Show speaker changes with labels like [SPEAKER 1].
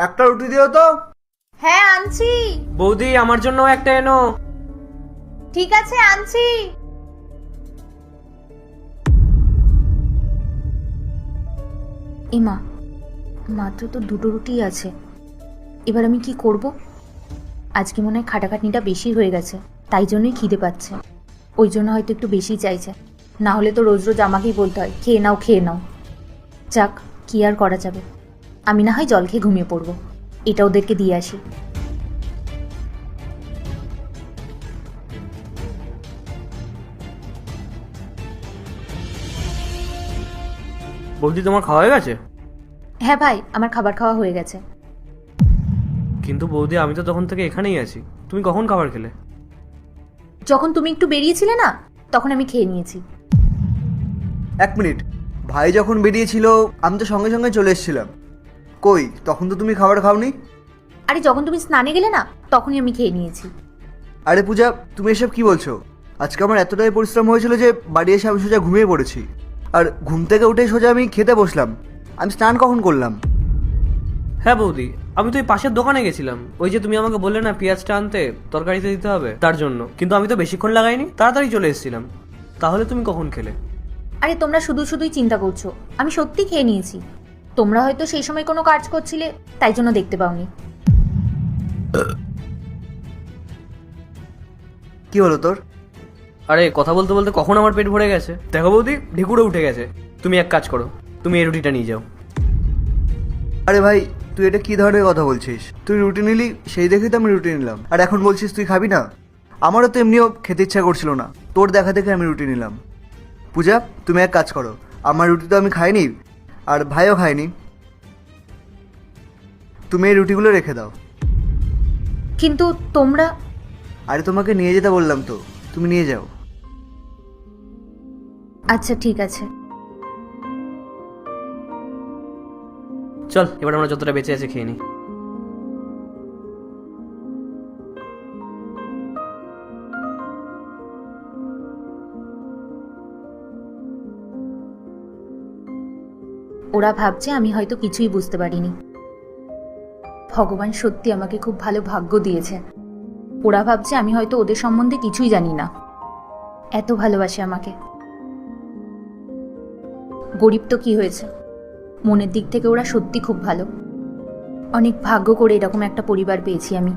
[SPEAKER 1] একটা রুটি দিও তো।
[SPEAKER 2] হ্যাঁ আনছি।
[SPEAKER 3] বৌদি আমার জন্য একটা এনো।
[SPEAKER 2] ঠিক আছে আনছি। এমা, মাত্র তো দুটো রুটি আছে, এবার আমি কি করব? আজকে মনে হয় খাটাখাটনিটা বেশি হয়ে গেছে, তাই জন্যই খিদে পাচ্ছে। ওই জন্য হয়তো একটু বেশি চাইছে, না হলে তো রোজ রোজ আমাকেই বলতে হয় খেয়ে নাও খেয়ে নাও। যাক, কি আর করা যাবে, আমি না হয় জল খেয়ে ঘুমিয়ে পড়বো, এটা ওদেরকে দিয়ে আসি।
[SPEAKER 3] বৌদি তোমার খাওয়া হয়ে গেছে?
[SPEAKER 2] হ্যাঁ ভাই, আমার খাবার খাওয়া হয়ে গেছে।
[SPEAKER 3] কিন্তু বৌদি আমি তো তখন থেকে এখানেই আছি, তুমি কখন খাবার খেলে?
[SPEAKER 2] যখন তুমি একটু বেরিয়েছিলে না, তখন আমি খেয়ে নিয়েছি।
[SPEAKER 1] 1 মিনিট, ভাই যখন বেরিয়েছিল আমি তো সঙ্গে সঙ্গে চলে এসেছিলাম। কই, তখন তো তুমি খাবার খাওনি।
[SPEAKER 2] আরে যখন তুমি স্নানে গেলে না, তখনই আমি খেয়ে নিয়েছি।
[SPEAKER 1] আরে পূজা, তুমি এসব কি বলছো? আজকে আমার এতটাই পরিশ্রম হয়েছিল যে বাড়ি এসে আমি সোজা ঘুমিয়ে পড়েছি। আর ঘুম থেকে উঠে সোজা আমি খেতে বসলাম। আমি স্নান কখন করলাম?
[SPEAKER 3] হ্যাঁ বৌদি, আমি তো এই পাশের দোকানে গেছিলাম, ওই যে তুমি আমাকে বললে না পেঁয়াজটা আনতে তরকারিতে দিতে হবে, তার জন্য। কিন্তু আমি তো বেশিক্ষণ লাগাইনি, তাড়াতাড়ি চলে এসেছিলাম। তাহলে তুমি কখন খেলে?
[SPEAKER 2] আরে তোমরা শুধু শুধুই চিন্তা করছো, আমি সত্যি খেয়ে নিয়েছি। তোমরা হয়তো সেই সময় কোনো কাজ করছিলে, তাই জন্য দেখতে পাওনি।
[SPEAKER 1] কি হলো তোর?
[SPEAKER 3] আরে কথা বলতে বলতে কখন আমার পেট ভরে গেছে। দেখো বৌদি, ঢেকুরে উঠে গেছে। তুমি এক কাজ করো, তুমি এই রুটিটা নিয়ে যাও।
[SPEAKER 1] আরে ভাই, তুই এটা কি ধরনের কথা বলছিস? তুই রুটি নিলি, সেই দেখেই তো আমি রুটি নিলাম। আর এখন বলছিস তুই খাবি না? আমারও তো এমনিও খেতে ইচ্ছা করছিল না, তোর দেখা দেখে আমি রুটি নিলাম। পূজা, তুমি এক কাজ করো, আমার রুটি তো আমি খাইনি, আর ভাইও খায়নি, তুমি এই রুটিগুলো রেখে দাও।
[SPEAKER 2] কিন্তু তোমরা...
[SPEAKER 1] আরে তোমাকে নিয়ে যেতে বললাম তো, তুমি নিয়ে যাও।
[SPEAKER 2] আচ্ছা ঠিক আছে।
[SPEAKER 3] চল এবার আমরা যতটা বেঁচে আছে খেয়ে নিই।
[SPEAKER 2] ওরা ভাবছে আমি হয়তো কিছুই বুঝতে পারিনি। ভগবান সত্যি আমাকে খুব ভালো ভাগ্য দিয়েছে। ওরা ভাবছে আমি হয়তো ওদের সম্বন্ধে কিছুই জানি না। এত ভালোবাসে আমাকে। গরিব তো কি হয়েছে, মনের দিক থেকে ওরা সত্যি খুব ভালো। অনেক ভাগ্য করে এরকম একটা পরিবার পেয়েছি আমি।